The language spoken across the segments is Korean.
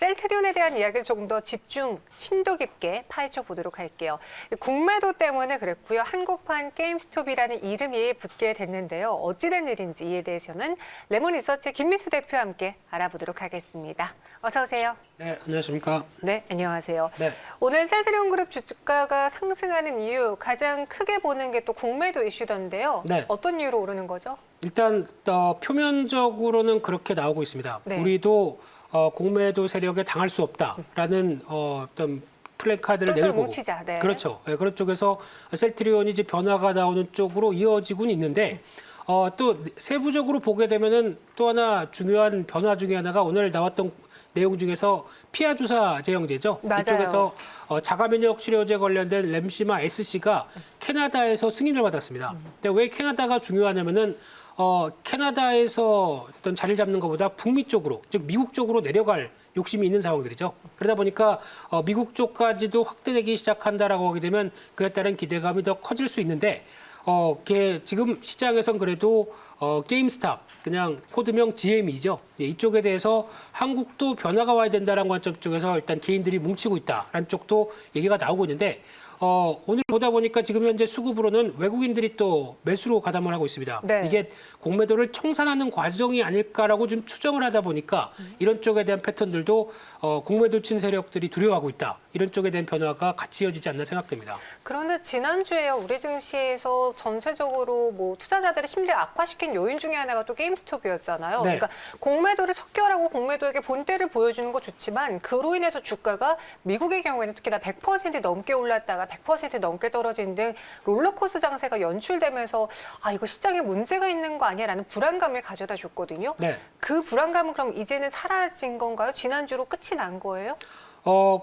셀트리온에 대한 이야기를 조금 더 집중, 심도 깊게 파헤쳐 보도록 할게요. 공매도 때문에 그랬고요. 한국판 게임스톱이라는 이름이 붙게 됐는데요. 어찌된 일인지 이에 대해서는 레몬리서치 김미수 대표와 함께 알아보도록 하겠습니다. 어서 오세요. 네, 안녕하십니까. 네, 안녕하세요. 네. 오늘 셀트리온 그룹 주가가 상승하는 이유 가장 크게 보는 게 또 공매도 이슈던데요. 네. 어떤 이유로 오르는 거죠? 일단 표면적으로는 그렇게 나오고 있습니다. 네. 우리도 공매도 세력에 당할 수 없다라는 어떤 플래카드를 똘똘 내걸고 뭉치자. 네. 그렇죠. 네, 그런 쪽에서 셀트리온이 이제 변화가 나오는 쪽으로 이어지고는 있는데 또 세부적으로 보게 되면은 또 하나 중요한 변화 중에 하나가 오늘 나왔던 내용 중에서 피하 주사 제형제죠. 맞아요. 이쪽에서 자가 면역 치료제 관련된 램시마 SC가 캐나다에서 승인을 받았습니다. 근데 왜 캐나다가 중요하냐면은 캐나다에서 어떤 자리를 잡는 것보다 북미 쪽으로, 즉 미국 쪽으로 내려갈 욕심이 있는 상황들이죠. 그러다 보니까 미국 쪽까지도 확대되기 시작한다라고 하게 되면 그에 따른 기대감이 더 커질 수 있는데 지금 시장에선 그래도 게임스탑, 그냥 코드명 GM이죠. 이쪽에 대해서 한국도 변화가 와야 된다는 관점 쪽에서 일단 개인들이 뭉치고 있다라는 쪽도 얘기가 나오고 있는데 오늘 보다 보니까 지금 현재 수급으로는 외국인들이 또 매수로 가담을 하고 있습니다. 네. 이게 공매도를 청산하는 과정이 아닐까라고 좀 추정을 하다 보니까 이런 쪽에 대한 패턴들도 공매도 친 세력들이 두려워하고 있다. 이런 쪽에 대한 변화가 같이 이어지지 않나 생각됩니다. 그런데 지난주에요, 우리 증시에서 전체적으로 뭐 투자자들의 심리를 악화시킨 요인 중에 하나가 또 게임스톱이었잖아요. 네. 그러니까 공매도를 척결하고 공매도에게 본때를 보여주는 거 좋지만 그로 인해서 주가가 미국의 경우에는 특히나 100% 넘게 올랐다가 100% 넘게 떨어진 등 롤러코스터 장세가 연출되면서 이거 시장에 문제가 있는 거 아니야라는 불안감을 가져다 줬거든요. 네. 그 불안감은 그럼 이제는 사라진 건가요? 지난주로 끝이 난 거예요?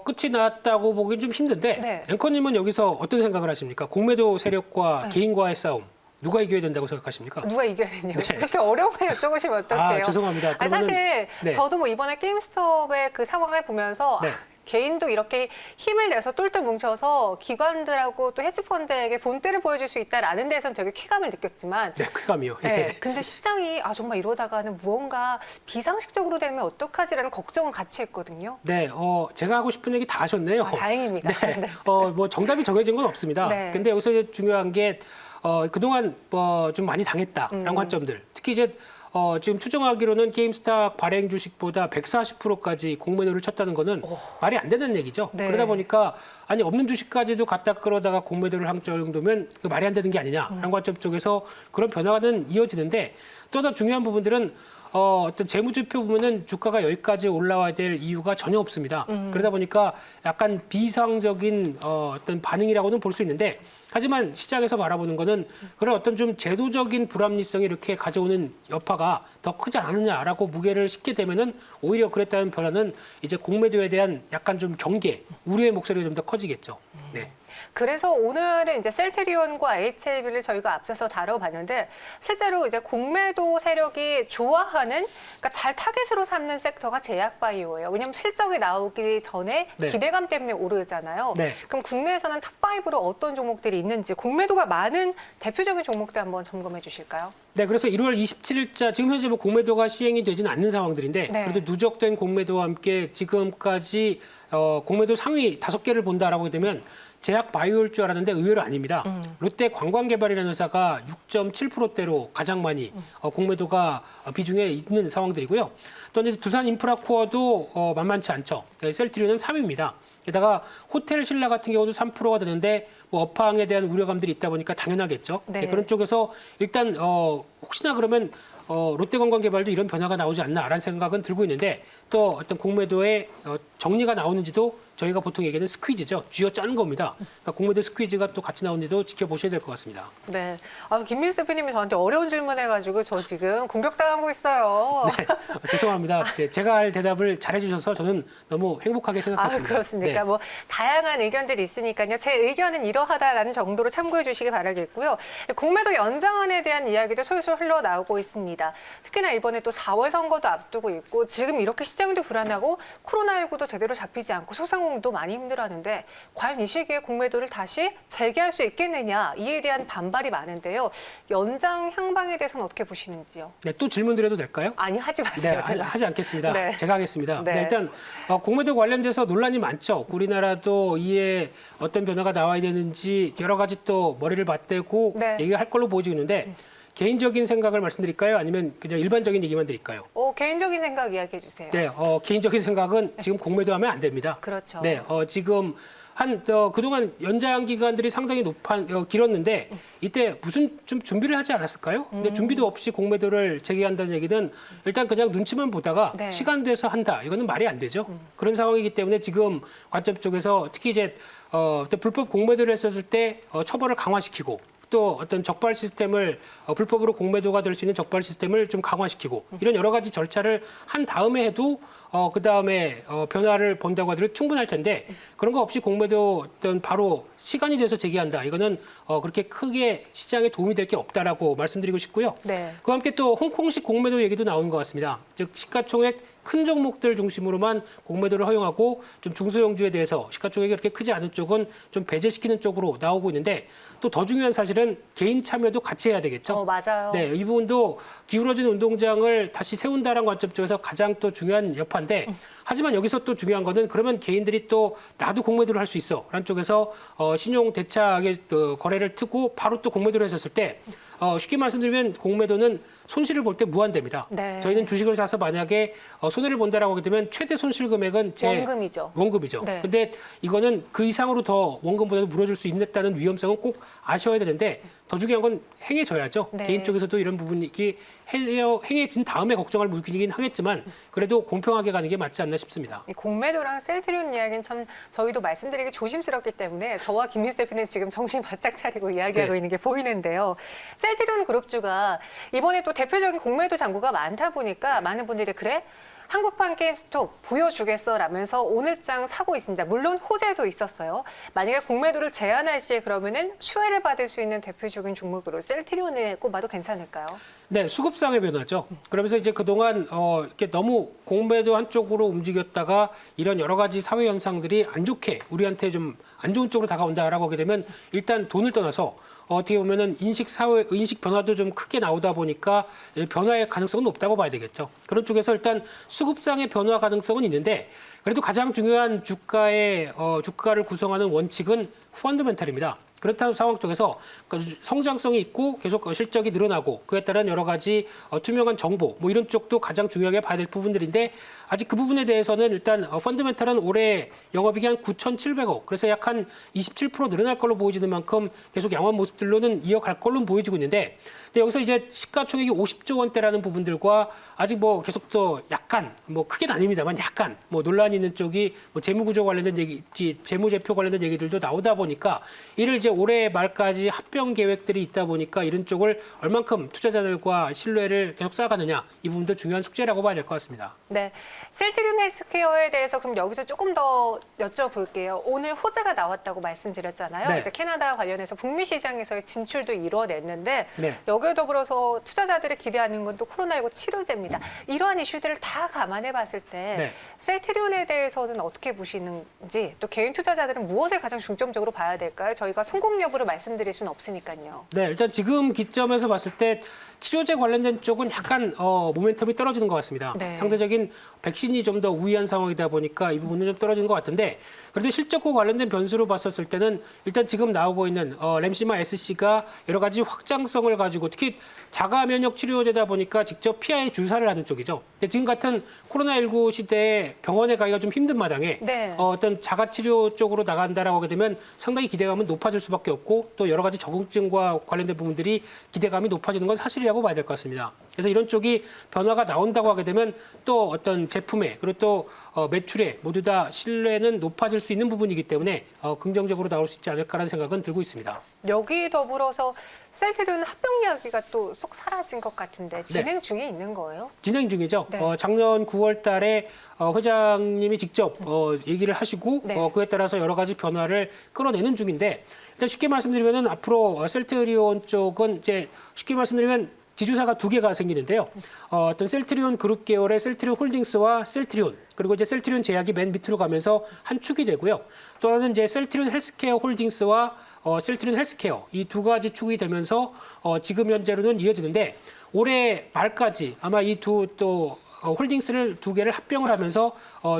끝이 났다고 보기는 좀 힘든데 네. 앵커님은 여기서 어떤 생각을 하십니까? 공매도 세력과 네. 개인과의 싸움 누가 이겨야 된다고 생각하십니까? 누가 이겨야 되냐고. 그렇게 어려운 거 여쭤보시면 어떡해요? 죄송합니다. 아니, 사실 네. 저도 뭐 이번에 게임스톱의 그 상황을 보면서 네. 개인도 이렇게 힘을 내서 똘똘 뭉쳐서 기관들하고 또 헤지펀드에게 본때를 보여줄 수 있다라는 데서는 되게 쾌감을 느꼈지만 네, 쾌감이요. 네, 예. 근데 시장이 정말 이러다가는 무언가 비상식적으로 되면 어떡하지라는 걱정은 같이 했거든요. 네, 제가 하고 싶은 얘기 다 하셨네요. 다행입니다. 네, 네. 뭐 정답이 정해진 건 없습니다. 네. 근데 여기서 이제 중요한 게 그동안 좀 많이 당했다라는 관점들. 특히 이제 지금 추정하기로는 게임스탑 발행 주식보다 140%까지 공매도를 쳤다는 거는 말이 안 되는 얘기죠. 네. 그러다 보니까 아니 없는 주식까지도 갖다 끌어다가 공매도를 한 정도면 그 말이 안 되는 게 아니냐라는 관점 쪽에서 그런 변화는 이어지는데 또 하나 중요한 부분들은 어떤 재무지표 보면은 주가가 여기까지 올라와야 될 이유가 전혀 없습니다. 그러다 보니까 약간 비상적인 어떤 반응이라고는 볼 수 있는데 하지만 시장에서 바라보는 거는 그런 어떤 좀 제도적인 불합리성이 이렇게 가져오는 여파가 더 크지 않느냐라고 무게를 싣게 되면은 오히려 그랬다는 변화는 이제 공매도에 대한 약간 좀 경계, 우려의 목소리가 좀 더 커지겠죠. 네. 그래서 오늘은 이제 셀트리온과 HLB를 저희가 앞서서 다뤄봤는데 실제로 이제 공매도 세력이 좋아하는, 그러니까 잘 타겟으로 삼는 섹터가 제약바이오예요. 왜냐하면 실적이 나오기 전에 네. 기대감 때문에 오르잖아요. 네. 그럼 국내에서는 탑5로 어떤 종목들이 있는지 공매도가 많은 대표적인 종목들 한번 점검해 주실까요? 네, 그래서 1월 27일자 지금 현재 뭐 공매도가 시행이 되지는 않는 상황들인데 네. 그래도 누적된 공매도와 함께 지금까지 공매도 상위 5개를 본다라고 되면 제약 바이오일 줄 알았는데 의외로 아닙니다. 롯데 관광개발이라는 회사가 6.7%대로 가장 많이 공매도가 비중에 있는 상황들이고요. 또 이제 두산 인프라코어도 만만치 않죠. 셀트리온은 3위입니다. 게다가 호텔 신라 같은 경우도 3%가 되는데 뭐 업황에 대한 우려감들이 있다 보니까 당연하겠죠. 네. 그런 쪽에서 일단 혹시나 그러면 롯데관광개발도 이런 변화가 나오지 않나라는 생각은 들고 있는데 또 어떤 공매도의 정리가 나오는지도 저희가 보통 얘기하는 스퀴즈죠. 쥐어 짜는 겁니다. 그러니까 공매도 스퀴즈가 또 같이 나오는지도 지켜보셔야 될 것 같습니다. 네. 김민수 대표님이 저한테 어려운 질문해가지고 저 지금 공격당하고 있어요. 네, 죄송합니다. 네, 제가 할 대답을 잘해주셔서 저는 너무 행복하게 생각했습니다. 그렇습니까? 네. 뭐 다양한 의견들이 있으니까요. 제 의견은 이러하다라는 정도로 참고해 주시기 바라겠고요. 공매도 연장안에 대한 이야기도 솔솔 솔솔 흘러나오고 있습니다. 특히나 이번에 또 4월 선거도 앞두고 있고 지금 이렇게 시장도 불안하고 코로나19도 제대로 잡히지 않고 소상공인도 많이 힘들어하는데 과연 이 시기에 공매도를 다시 재개할 수 있겠느냐 이에 대한 반발이 많은데요. 연장 향방에 대해서는 어떻게 보시는지요? 네, 또 질문 드려도 될까요? 아니 하지 네, 마세요. 제가. 하지 않겠습니다. 네. 제가 하겠습니다. 네. 네, 일단 공매도 관련돼서 논란이 많죠. 우리나라도 이에 어떤 변화가 나와야 되는지 여러 가지 또 머리를 맞대고 네. 얘기할 걸로 보여지고 있는데 개인적인 생각을 말씀드릴까요? 아니면 그냥 일반적인 얘기만 드릴까요? 개인적인 생각 이야기해 주세요. 네, 개인적인 생각은 지금 공매도하면 안 됩니다. 그렇죠. 네, 지금 그동안 연장 기간들이 상당히 길었는데 이때 무슨 좀 준비를 하지 않았을까요? 근데 준비도 없이 공매도를 재개한다는 얘기는 일단 그냥 눈치만 보다가 네. 시간 돼서 한다. 이거는 말이 안 되죠. 그런 상황이기 때문에 지금 관점 쪽에서 특히 이제 불법 공매도를 했었을 때 처벌을 강화시키고 또 어떤 적발 시스템을 불법으로 공매도가 될 수 있는 적발 시스템을 좀 강화시키고 이런 여러 가지 절차를 한 다음에 해도 그 다음에 변화를 본다고 하더라도 충분할 텐데 그런 거 없이 공매도 어떤 바로 시간이 돼서 제기한다. 이거는 그렇게 크게 시장에 도움이 될 게 없다라고 말씀드리고 싶고요. 네. 그와 함께 또 홍콩식 공매도 얘기도 나오는 것 같습니다. 즉 시가총액 큰 종목들 중심으로만 공매도를 허용하고 좀 중소형주에 대해서 시가총액이 그렇게 크지 않은 쪽은 좀 배제시키는 쪽으로 나오고 있는데 또 더 중요한 사실은 개인 참여도 같이 해야 되겠죠. 맞아요. 네, 이 부분도 기울어진 운동장을 다시 세운다라는 관점 쪽에서 가장 또 중요한 여파인데 하지만 여기서 또 중요한 거는 그러면 개인들이 또 나도 공매도를 할 수 있어 라는 쪽에서 신용 대차의 거래를 트고 바로 또 공매도를 했었을 때 쉽게 말씀드리면 공매도는 손실을 볼 때 무한대입니다. 네. 저희는 주식을 사서 만약에 손해를 본다라고 하게 되면 최대 손실 금액은 원금이죠. 원금이죠. 네. 근데 이거는 그 이상으로 더 원금보다도 물어줄 수 있다는 위험성은 꼭 아셔야 되는데 더 중요한 건 행해져야죠. 네. 개인 쪽에서도 이런 부분이 행해진 다음에 걱정할 부분이긴 하겠지만 그래도 공평하게 가는 게 맞지 않나 싶습니다. 이 공매도랑 셀트리온 이야기는 참 저희도 말씀드리기 조심스럽기 때문에 저와 김민수 대표는 지금 정신 바짝 차리고 이야기하고 네. 있는 게 보이는데요. 셀트리온 그룹주가 이번에 또 대표적인 공매도 잔고가 많다 보니까 많은 분들이 그래? 한국판 게임스톱 보여주겠어 라면서 오늘장 사고 있습니다. 물론 호재도 있었어요. 만약에 공매도를 제한할 시에 그러면은 수혜를 받을 수 있는 대표적인 종목으로 셀트리온을 꼽아도 괜찮을까요? 네, 수급상의 변화죠. 그러면서 이제 그동안 이렇게 너무 공매도 한쪽으로 움직였다가 이런 여러 가지 사회 현상들이 안 좋게 우리한테 좀 안 좋은 쪽으로 다가온다라고 하게 되면 일단 돈을 떠나서 어떻게 보면은 인식 변화도 좀 크게 나오다 보니까 변화의 가능성은 높다고 봐야 되겠죠. 그런 쪽에서 일단 수급상의 변화 가능성은 있는데 그래도 가장 중요한 주가를 구성하는 원칙은 펀더멘탈입니다. 그렇다는 상황 쪽에서 성장성이 있고 계속 실적이 늘어나고 그에 따른 여러 가지 투명한 정보 뭐 이런 쪽도 가장 중요하게 봐야 될 부분들인데 아직 그 부분에 대해서는 일단 펀더멘탈은 올해 영업이익이 한 9,700억 그래서 약 한 27% 늘어날 걸로 보여지는 만큼 계속 양호한 모습들로는 이어갈 걸로 보여지고 있는데 근데 여기서 이제 시가총액이 50조 원대라는 부분들과 아직 뭐 계속 또 약간 뭐 크게는 아닙니다만 약간 뭐 논란이 있는 쪽이 뭐 재무구조 관련된 얘기, 재무제표 관련된 얘기들도 나오다 보니까 이를 이제 올해 말까지 합병 계획들이 있다 보니까 이런 쪽을 얼만큼 투자자들과 신뢰를 계속 쌓아가느냐 이 부분도 중요한 숙제라고 봐야 될 것 같습니다. 네, 셀트리온 헬스케어에 대해서 그럼 여기서 조금 더 여쭤볼게요. 오늘 호재가 나왔다고 말씀드렸잖아요. 네. 이제 캐나다 관련해서 북미 시장에서의 진출도 이뤄냈는데 네. 여기에 더불어서 투자자들이 기대하는 건 또 코로나19 치료제입니다. 이러한 이슈들을 다 감안해 봤을 때 네. 셀트리온에 대해서는 어떻게 보시는지 또 개인 투자자들은 무엇을 가장 중점적으로 봐야 될까요? 저희가 성공 여부를 말씀드릴 수는 없으니까요. 네, 일단 지금 기점에서 봤을 때 치료제 관련된 쪽은 약간 모멘텀이 떨어지는 것 같습니다. 네. 상대적인 백신이 좀 더 우위한 상황이다 보니까 이 부분은 좀 떨어지는 것 같은데 그래도 실적과 관련된 변수로 봤었을 때는 일단 지금 나오고 있는 램시마 SC가 여러 가지 확장성을 가지고 특히 자가 면역 치료제다 보니까 직접 피하에 주사를 하는 쪽이죠. 근데 지금 같은 코로나19 시대에 병원에 가기가 좀 힘든 마당에 네. 어떤 자가 치료 쪽으로 나간다라고 하게 되면 상당히 기대감은 높아질 수밖에 없고 또 여러 가지 적응증과 관련된 부분들이 기대감이 높아지는 건 사실이라고 봐야 될 것 같습니다. 그래서 이런 쪽이 변화가 나온다고 하게 되면 또 어떤 제품에 그리고 또 매출에 모두 다 신뢰는 높아질 수 있는 부분이기 때문에 긍정적으로 나올 수 있지 않을까라는 생각은 들고 있습니다. 여기 더불어서 셀트리온 합병 이야기가 또 쏙 사라진 것 같은데 진행 중에 있는 거예요? 진행 중이죠. 네. 작년 9월 달에 회장님이 직접 얘기를 하시고 네. 그에 따라서 여러 가지 변화를 끌어내는 중인데 일단 쉽게 말씀드리면 앞으로 셀트리온 쪽은 이제 쉽게 말씀드리면 지주사가 두 개가 생기는데요. 어떤 셀트리온 그룹 계열의 셀트리온 홀딩스와 셀트리온, 그리고 이제 셀트리온 제약이 맨 밑으로 가면서 한 축이 되고요. 또 하나는 이제 셀트리온 헬스케어 홀딩스와 셀트리온 헬스케어, 이 두 가지 축이 되면서 지금 현재로는 이어지는데, 올해 말까지 아마 이 홀딩스를 두 개를 합병을 하면서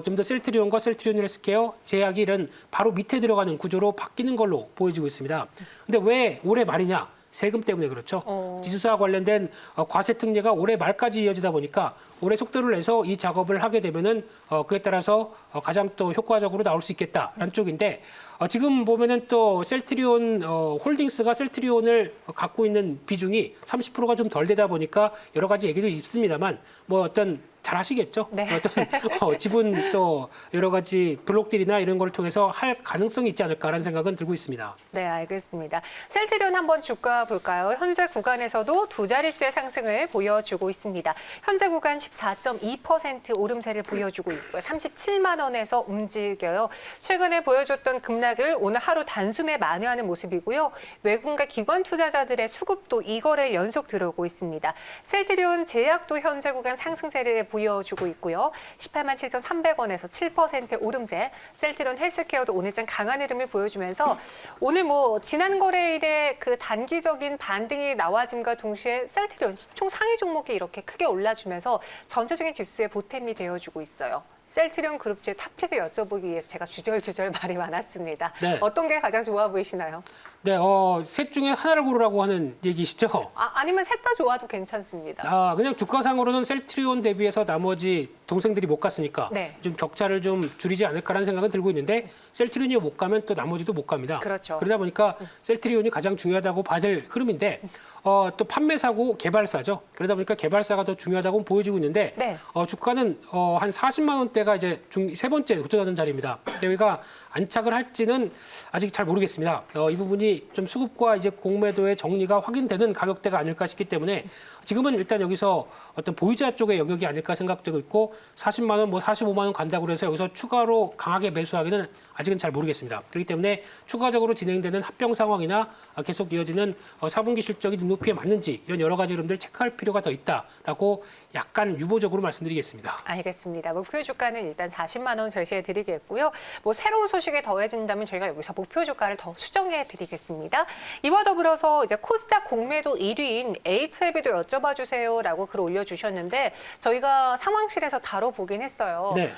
좀 더 셀트리온과 셀트리온 헬스케어 제약이 이런 바로 밑에 들어가는 구조로 바뀌는 걸로 보여지고 있습니다. 근데 왜 올해 말이냐? 세금 때문에 그렇죠. 지주사와 관련된 과세 특례가 올해 말까지 이어지다 보니까 올해 속도를 내서 이 작업을 하게 되면은 그에 따라서 가장 또 효과적으로 나올 수 있겠다라는 쪽인데, 지금 보면은 또 셀트리온 홀딩스가 셀트리온을 갖고 있는 비중이 30%가 좀 덜 되다 보니까 여러 가지 얘기도 있습니다만, 뭐 어떤 잘 하시겠죠. 네. 어떤 지분 또 여러 가지 블록들이나 이런 걸 통해서 할 가능성이 있지 않을까라는 생각은 들고 있습니다. 네, 알겠습니다. 셀트리온 한번 주가 볼까요? 현재 구간에서도 두 자릿수의 상승을 보여주고 있습니다. 현재 구간 14.2% 오름세를 보여주고 있고요. 37만 원에서 움직여요. 최근에 보여줬던 급락을 오늘 하루 단숨에 만회하는 모습이고요. 외국인과 기관 투자자들의 수급도 이거래일 연속 들어오고 있습니다. 셀트리온 제약도 현재 구간 상승세를 보여주고 있고요. 18만 7,300원에서 7% 오름세. 셀트리온 헬스케어도 오늘장 강한 흐름을 보여주면서 오늘 뭐 지난 거래일에 그 단기적인 반등이 나와짐과 동시에 셀트리온 시총 상위 종목이 이렇게 크게 올라주면서 전체적인 지수의 보탬이 되어주고 있어요. 셀트리온 그룹주의 탑픽을 여쭤보기 위해서 제가 주절주절 말이 많았습니다. 네. 어떤 게 가장 좋아 보이시나요? 네, 셋 중에 하나를 고르라고 하는 얘기시죠? 아니면 셋 다 좋아도 괜찮습니다. 그냥 주가상으로는 셀트리온 대비해서 나머지 동생들이 못 갔으니까 네. 좀 격차를 좀 줄이지 않을까라는 생각은 들고 있는데, 셀트리온이 못 가면 또 나머지도 못 갑니다. 그렇죠. 그러다 보니까 셀트리온이 가장 중요하다고 봐야 될 흐름인데, 또 판매사고 개발사죠. 그러다 보니까 개발사가 더 중요하다고 보여지고 있는데, 네. 주가는 한 40만 원대가 이제 세 번째 도전하는 자리입니다. 근데 여기가 안착을 할지는 아직 잘 모르겠습니다. 이 부분이 좀 수급과 이제 공매도의 정리가 확인되는 가격대가 아닐까 싶기 때문에 지금은 일단 여기서 어떤 보유자 쪽의 영역이 아닐까 생각되고 있고, 40만 원, 뭐 45만 원 간다고 해서 여기서 추가로 강하게 매수하기는 아직은 잘 모르겠습니다. 그렇기 때문에 추가적으로 진행되는 합병 상황이나 계속 이어지는 4분기 실적이 눈높이에 맞는지 이런 여러 가지 흐름들 체크할 필요가 더 있다라고 약간 유보적으로 말씀드리겠습니다. 알겠습니다. 목표 주가는 일단 40만 원 제시해 드리겠고요. 뭐 새로운 소식이 더해진다면 저희가 여기서 목표 주가를 더 수정해 드리겠습니다. 이와 더불어서 이제 코스닥 공매도 1위인 HLB도 여쭤봐 주세요라고 글 올려주셨는데 저희가 상황실에서 다뤄보긴 했어요. 네.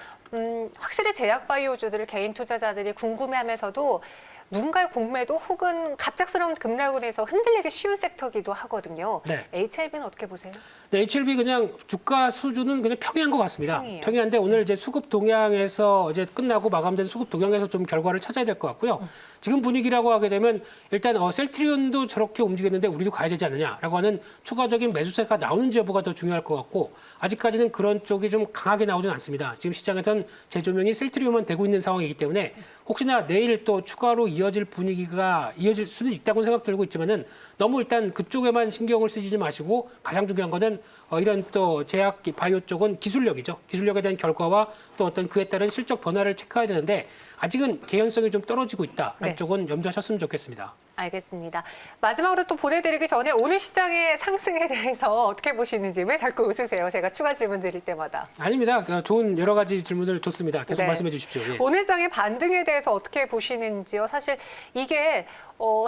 확실히 제약바이오주들을 개인 투자자들이 궁금해하면서도 누군가의 공매도 혹은 갑작스러운 급락을 해서 흔들리기 쉬운 섹터기도 하거든요. 네. HLB는 어떻게 보세요? 네, HLB 그냥 주가 수준은 그냥 평이한 것 같습니다. 평이에요. 평이한데 오늘 이제 수급 동향에서 이제 끝나고 마감된 수급 동향에서 좀 결과를 찾아야 될 것 같고요. 지금 분위기라고 하게 되면 일단 셀트리온도 저렇게 움직였는데 우리도 가야 되지 않느냐라고 하는 추가적인 매수세가 나오는지 여부가 더 중요할 것 같고, 아직까지는 그런 쪽이 좀 강하게 나오진 않습니다. 지금 시장에선 재조명이 셀트리온만 되고 있는 상황이기 때문에 혹시나 내일 또 추가로 이어질 분위기가 이어질 수도 있다고 생각 들고 있지만은 너무 일단 그쪽에만 신경을 쓰지 마시고, 가장 중요한 거는 이런 또 제약 바이오 쪽은 기술력이죠. 기술력에 대한 결과와 또 어떤 그에 따른 실적 변화를 체크해야 되는데 아직은 개연성이 좀 떨어지고 있다. 네. 쪽은 염두하셨으면 좋겠습니다. 알겠습니다. 마지막으로 또 보내드리기 전에 오늘 시장의 상승에 대해서 어떻게 보시는지 왜 자꾸 웃으세요? 제가 추가 질문 드릴 때마다. 아닙니다. 좋은 여러 가지 질문을 좋습니다. 계속 네. 말씀해 주십시오. 예. 오늘 장의 반등에 대해서 어떻게 보시는지요? 사실 이게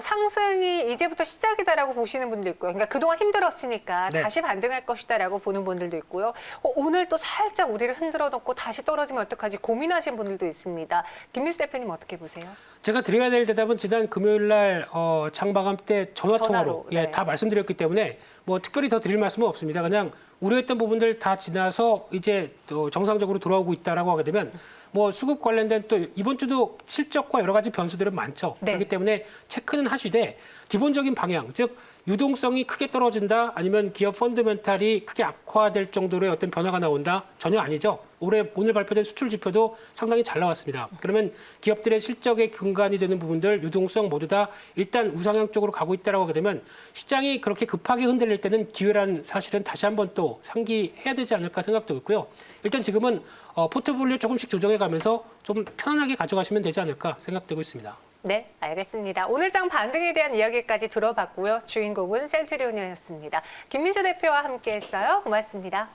상승이 이제부터 시작이다라고 보시는 분도 있고요. 그러니까 그동안 힘들었으니까 네. 다시 반등할 것이다라고 보는 분들도 있고요. 오늘 또 살짝 우리를 흔들어 놓고 다시 떨어지면 어떡하지 고민하시는 분들도 있습니다. 김민수 대표님 어떻게 보세요? 제가 드려야 될 대답은 지난 금요일 날 장마감 때 전화 통화로 네. 다 말씀드렸기 때문에 뭐 특별히 더 드릴 말씀은 없습니다. 그냥 우려했던 부분들 다 지나서 이제 또 정상적으로 돌아오고 있다라고 하게 되면 뭐 수급 관련된 또 이번 주도 실적과 여러 가지 변수들은 많죠. 네. 그렇기 때문에 체크는 하시되 기본적인 방향, 즉 유동성이 크게 떨어진다 아니면 기업 펀드멘탈이 크게 악화될 정도로의 어떤 변화가 나온다? 전혀 아니죠. 오늘 발표된 수출 지표도 상당히 잘 나왔습니다. 그러면 기업들의 실적의 근간이 되는 부분들, 유동성 모두 다 일단 우상향 쪽으로 가고 있다라고 하게 되면 시장이 그렇게 급하게 흔들릴 때는 기회란 사실은 다시 한번 또 상기해야 되지 않을까 생각도 있고요. 일단 지금은 포트폴리오 조금씩 조정해 가면서 좀 편안하게 가져가시면 되지 않을까 생각되고 있습니다. 네, 알겠습니다. 오늘 장 반등에 대한 이야기까지 들어봤고요. 주인공은 셀트리온이었습니다. 김민수 대표와 함께했어요. 고맙습니다.